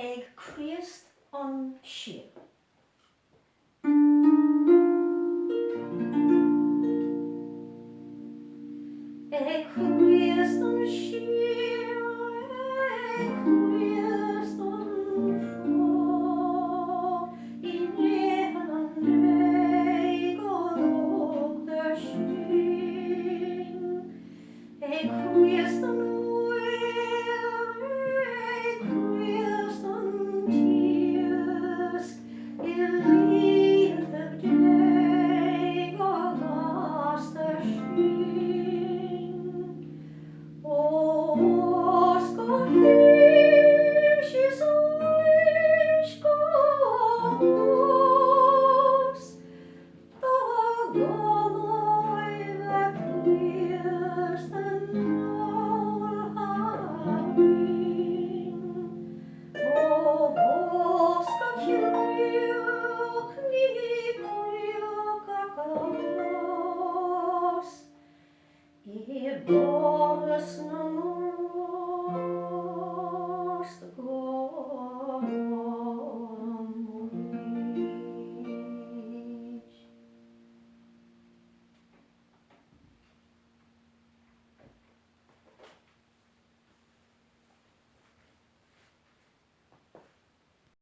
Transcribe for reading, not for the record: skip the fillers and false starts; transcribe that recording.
ag Christ an sin. Ag Christ an sin, ag Christ an fo, in an God of the sin. Ag Christ an